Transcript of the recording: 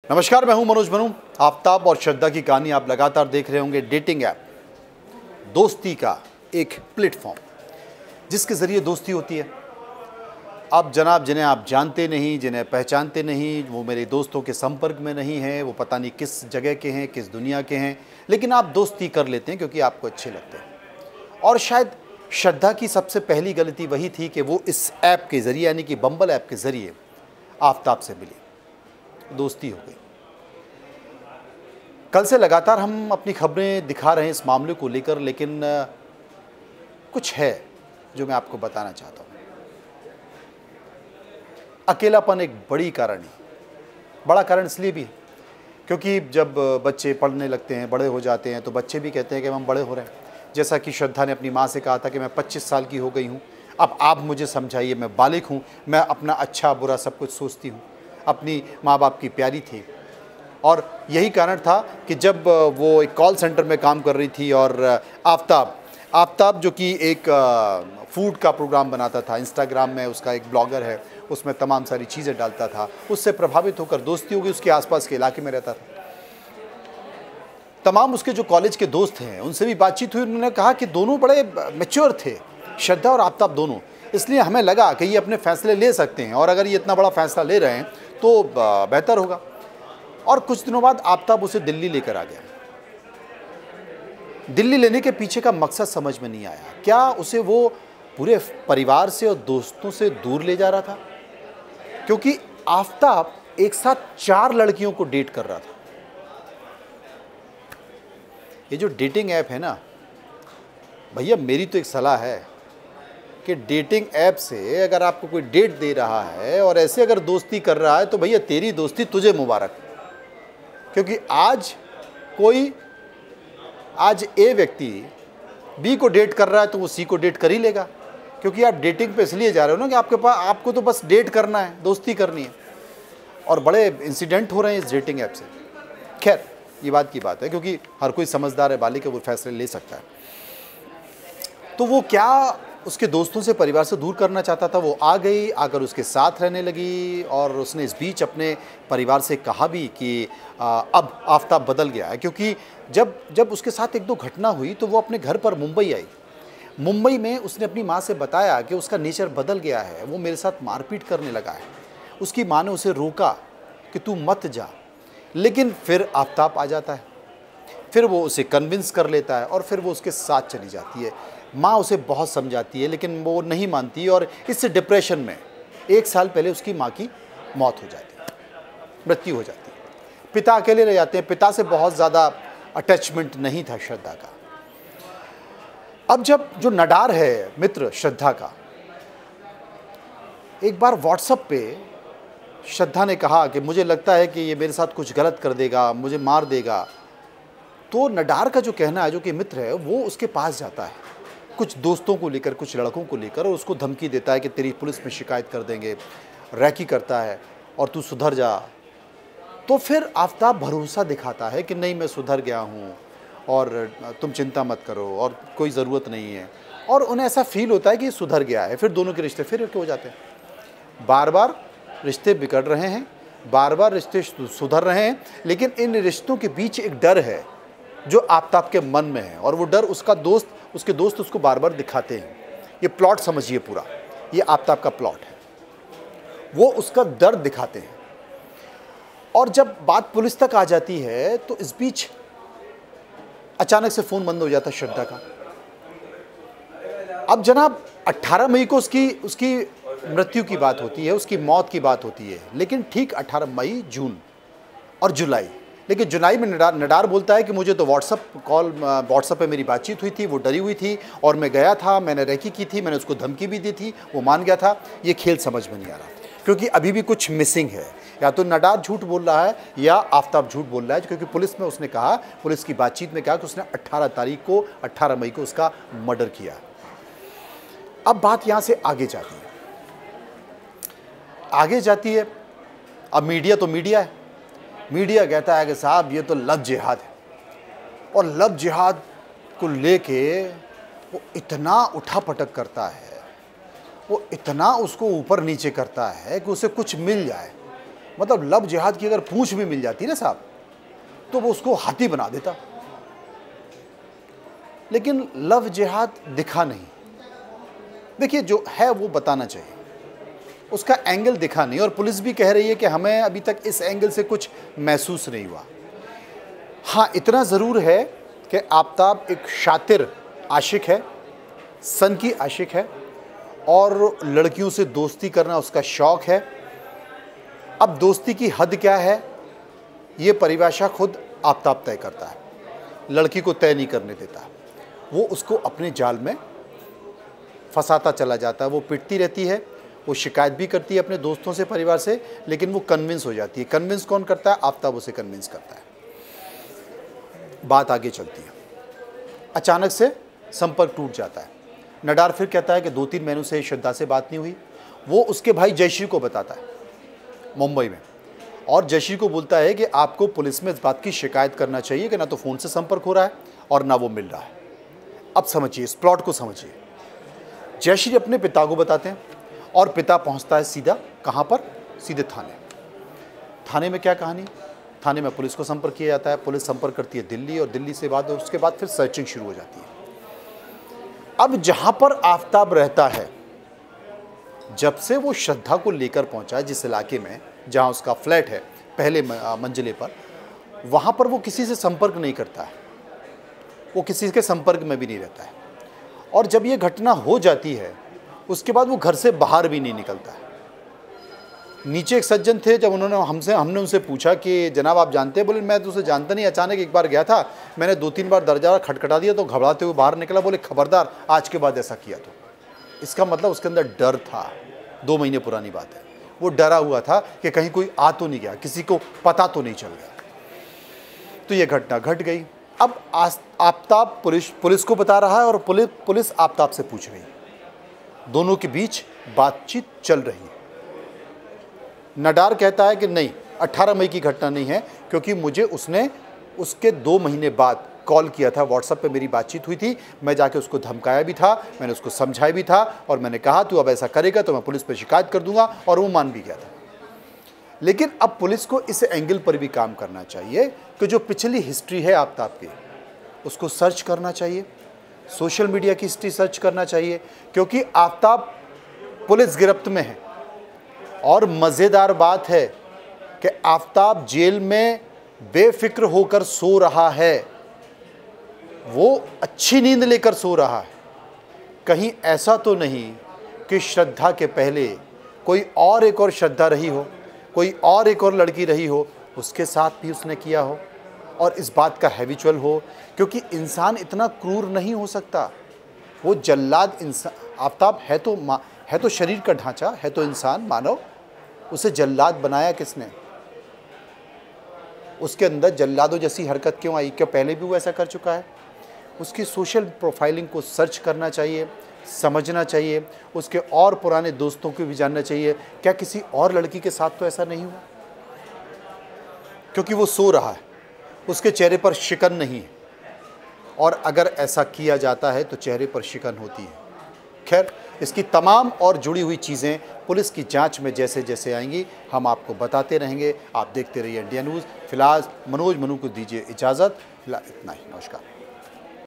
नमस्कार, मैं हूं मनोज बनू। आफताब और श्रद्धा की कहानी आप लगातार देख रहे होंगे। डेटिंग ऐप, दोस्ती का एक प्लेटफॉर्म जिसके ज़रिए दोस्ती होती है। अब जनाब, जिन्हें आप जानते नहीं, जिन्हें पहचानते नहीं, वो मेरे दोस्तों के संपर्क में नहीं हैं, वो पता नहीं किस जगह के हैं, किस दुनिया के हैं, लेकिन आप दोस्ती कर लेते हैं क्योंकि आपको अच्छे लगते हैं। और शायद श्रद्धा की सबसे पहली गलती वही थी कि वो इस ऐप के ज़रिए, यानी कि बम्बल ऐप के ज़रिए आफताब से मिली, दोस्ती हो गई। कल से लगातार हम अपनी खबरें दिखा रहे हैं इस मामले को लेकर, लेकिन कुछ है जो मैं आपको बताना चाहता हूँ। अकेलापन एक बड़ी कारण है। बड़ा कारण इसलिए भी है क्योंकि जब बच्चे पढ़ने लगते हैं, बड़े हो जाते हैं, तो बच्चे भी कहते हैं कि हम बड़े हो रहे हैं। जैसा कि श्रद्धा ने अपनी माँ से कहा था कि मैं 25 साल की हो गई हूँ, अब आप मुझे समझाइए, मैं बालिग हूँ, मैं अपना अच्छा बुरा सब कुछ सोचती हूँ। अपनी माँ बाप की प्यारी थी। और यही कारण था कि जब वो एक कॉल सेंटर में काम कर रही थी और आफताब जो कि एक फूड का प्रोग्राम बनाता था, इंस्टाग्राम में उसका एक ब्लॉगर है, उसमें तमाम सारी चीज़ें डालता था, उससे प्रभावित होकर दोस्ती हो गई। उसके आसपास के इलाके में रहता था। तमाम उसके जो कॉलेज के दोस्त हैं उनसे भी बातचीत हुई। उन्होंने कहा कि दोनों बड़े मैच्योर थे, श्रद्धा और आफताब दोनों, इसलिए हमें लगा कि ये अपने फैसले ले सकते हैं और अगर ये इतना बड़ा फैसला ले रहे हैं तो बेहतर होगा। और कुछ दिनों बाद आफताब उसे दिल्ली लेकर आ गया। दिल्ली लेने के पीछे का मकसद समझ में नहीं आया। क्या उसे वो पूरे परिवार से और दोस्तों से दूर ले जा रहा था? क्योंकि आफताब एक साथ 4 लड़कियों को डेट कर रहा था। ये जो डेटिंग ऐप है ना भैया, मेरी तो एक सलाह है कि डेटिंग ऐप से अगर आपको कोई डेट दे रहा है और ऐसे अगर दोस्ती कर रहा है तो भैया तेरी दोस्ती तुझे मुबारक। क्योंकि आज ए व्यक्ति बी को डेट कर रहा है तो वो सी को डेट कर ही लेगा। क्योंकि आप डेटिंग पे इसलिए जा रहे हो ना कि आपको तो बस डेट करना है, दोस्ती करनी है। और बड़े इंसिडेंट हो रहे हैं इस डेटिंग ऐप से। खैर, ये बात की बात है क्योंकि हर कोई समझदार है, बालिग है, वो फैसले ले सकता है। तो वो क्या उसके दोस्तों से, परिवार से दूर करना चाहता था। वो आ गई, आकर उसके साथ रहने लगी और उसने इस बीच अपने परिवार से कहा भी कि अब आफताब बदल गया है। क्योंकि जब उसके साथ एक दो घटना हुई तो वो अपने घर पर मुंबई आई। मुंबई में उसने अपनी माँ से बताया कि उसका नेचर बदल गया है, वो मेरे साथ मारपीट करने लगा है। उसकी माँ ने उसे रोका कि तू मत जा, लेकिन फिर आफताब आ जाता है। फिर वो उसे कन्विंस कर लेता है और फिर वो उसके साथ चली जाती है। माँ उसे बहुत समझाती है लेकिन वो नहीं मानती और इससे डिप्रेशन में 1 साल पहले उसकी माँ की मौत हो जाती है, मृत्यु हो जाती है। पिता अकेले रह जाते हैं। पिता से बहुत ज़्यादा अटैचमेंट नहीं था श्रद्धा का। अब जब जो नडार है मित्र श्रद्धा का, एक बार व्हाट्सएप पे श्रद्धा ने कहा कि मुझे लगता है कि ये मेरे साथ कुछ गलत कर देगा, मुझे मार देगा। तो नडार का जो कहना है, जो कि मित्र है, वो उसके पास जाता है कुछ दोस्तों को लेकर, कुछ लड़कों को लेकर, और उसको धमकी देता है कि तेरी पुलिस में शिकायत कर देंगे, रैकी करता है और तू सुधर जा। तो फिर आफताब भरोसा दिखाता है कि नहीं, मैं सुधर गया हूँ और तुम चिंता मत करो और कोई ज़रूरत नहीं है। और उन्हें ऐसा फील होता है कि सुधर गया है। फिर दोनों के रिश्ते फिर हो जाते हैं। बार बार रिश्ते बिगड़ रहे हैं, बार बार रिश्ते सुधर रहे हैं, लेकिन इन रिश्तों के बीच एक डर है जो आफताब के मन में है। और वो डर उसके दोस्त उसको बार बार दिखाते हैं। ये प्लॉट समझिए पूरा, ये आफताब का प्लॉट है। वो उसका दर्द दिखाते हैं। और जब बात पुलिस तक आ जाती है तो इस बीच अचानक से फ़ोन बंद हो जाता है श्रद्धा का। अब जनाब 18 मई को उसकी मृत्यु की बात होती है, उसकी मौत की बात होती है। लेकिन ठीक 18 मई, जून और जुलाई, लेकिन जुलाई में नडार बोलता है कि मुझे तो व्हाट्सएप पे मेरी बातचीत हुई थी, वो डरी हुई थी और मैं गया था, मैंने रैकी की थी, मैंने उसको धमकी भी दी थी, वो मान गया था। ये खेल समझ में नहीं आ रहा क्योंकि अभी भी कुछ मिसिंग है। या तो नडार झूठ बोल रहा है या आफताब झूठ बोल रहा है। क्योंकि पुलिस में उसने कहा, पुलिस की बातचीत में कहा कि उसने 18 मई को उसका मर्डर किया। अब बात यहाँ से आगे जाती है। अब मीडिया तो मीडिया है। मीडिया कहता है कि साहब ये तो लव जिहाद है, और लव जिहाद को लेके वो इतना उठा-पटक करता है, वो इतना उसको ऊपर नीचे करता है कि उसे कुछ मिल जाए। मतलब लव जिहाद की अगर पूंछ भी मिल जाती ना साहब, तो वो उसको हाथी बना देता। लेकिन लव जिहाद दिखा नहीं। देखिए जो है वो बताना चाहिए, उसका एंगल दिखा नहीं, और पुलिस भी कह रही है कि हमें अभी तक इस एंगल से कुछ महसूस नहीं हुआ। हाँ, इतना ज़रूर है कि आफताब एक शातिर आशिक है, सन की आशिक है, और लड़कियों से दोस्ती करना उसका शौक़ है। अब दोस्ती की हद क्या है, ये परिभाषा खुद आफताब तय करता है, लड़की को तय नहीं करने देता। वो उसको अपने जाल में फंसाता चला जाता है। वो पिटती रहती है, वो शिकायत भी करती है अपने दोस्तों से, परिवार से, लेकिन वो कन्विंस हो जाती है। कन्विंस कौन करता है? आफताब उसे कन्विंस करता है। बात आगे चलती है, अचानक से संपर्क टूट जाता है। नडार फिर कहता है कि 2-3 महीनों से श्रद्धा से बात नहीं हुई। वो उसके भाई जयश्री को बताता है मुंबई में, और जयश्री को बोलता है कि आपको पुलिस में इस बात की शिकायत करना चाहिए कि ना तो फ़ोन से संपर्क हो रहा है और ना वो मिल रहा है। अब समझिए, इस प्लॉट को समझिए। जयश्री अपने पिता को बताते हैं, और पिता पहुंचता है सीधा कहाँ पर? सीधे थाने। थाने में क्या कहानी? थाने में पुलिस को संपर्क किया जाता है, पुलिस संपर्क करती है दिल्ली, और दिल्ली से बाद उसके बाद फिर सर्चिंग शुरू हो जाती है। अब जहाँ पर आफताब रहता है, जब से वो श्रद्धा को लेकर पहुँचा है जिस इलाके में जहाँ उसका फ्लैट है पहले मंजिले पर, वहाँ पर वो किसी से संपर्क नहीं करता है, वो किसी के संपर्क में भी नहीं रहता है। और जब ये घटना हो जाती है उसके बाद वो घर से बाहर भी नहीं निकलता है। नीचे एक सज्जन थे, जब हमने उनसे पूछा कि जनाब आप जानते हैं? बोले मैं तो उसे जानता नहीं, अचानक एक बार गया था, मैंने 2-3 बार दरवाजा खटखटा दिया तो घबराते हुए बाहर निकला। बोले खबरदार आज के बाद ऐसा किया तो। इसका मतलब उसके अंदर डर था। 2 महीने पुरानी बात है, वो डरा हुआ था कि कहीं कोई आ तो नहीं गया, किसी को पता तो नहीं चल गया। तो ये घटना घट गई। अब आफताब पुलिस को बता रहा है, और पुलिस आफताब से पूछ रही है। दोनों के बीच बातचीत चल रही है। नडार कहता है कि नहीं, 18 मई की घटना नहीं है, क्योंकि मुझे उसने उसके 2 महीने बाद कॉल किया था, व्हाट्सएप पे मेरी बातचीत हुई थी, मैं जाके उसको धमकाया भी था, मैंने उसको समझाया भी था, और मैंने कहा तू अब ऐसा करेगा तो मैं पुलिस पे शिकायत कर दूंगा, और वो मान भी गया था। लेकिन अब पुलिस को इस एंगल पर भी काम करना चाहिए कि जो पिछली हिस्ट्री है आफताब की, उसको सर्च करना चाहिए, सोशल मीडिया की हिस्ट्री सर्च करना चाहिए, क्योंकि आफताब पुलिस गिरफ्त में है। और मज़ेदार बात है कि आफताब जेल में बेफिक्र होकर सो रहा है, वो अच्छी नींद लेकर सो रहा है। कहीं ऐसा तो नहीं कि श्रद्धा के पहले कोई और एक और श्रद्धा रही हो, कोई और एक और लड़की रही हो, उसके साथ भी उसने किया हो, और इस बात का हैबिचुअल हो, क्योंकि इंसान इतना क्रूर नहीं हो सकता। वो जल्लाद इंसान, आफताब है तो शरीर का ढांचा, है तो इंसान, मानव, उसे जल्लाद बनाया किसने? उसके अंदर जल्लादों जैसी हरकत क्यों आई? क्या पहले भी वो ऐसा कर चुका है? उसकी सोशल प्रोफाइलिंग को सर्च करना चाहिए, समझना चाहिए, उसके और पुराने दोस्तों को भी जानना चाहिए, क्या किसी और लड़की के साथ तो ऐसा नहीं हुआ? क्योंकि वो सो रहा है, उसके चेहरे पर शिकन नहीं है, और अगर ऐसा किया जाता है तो चेहरे पर शिकन होती है। खैर, इसकी तमाम और जुड़ी हुई चीज़ें पुलिस की जांच में जैसे जैसे आएंगी हम आपको बताते रहेंगे। आप देखते रहिए इंडिया न्यूज़। फिलहाल मनोज मनु को दीजिए इजाज़त। फिलहाल इतना ही, नमस्कार।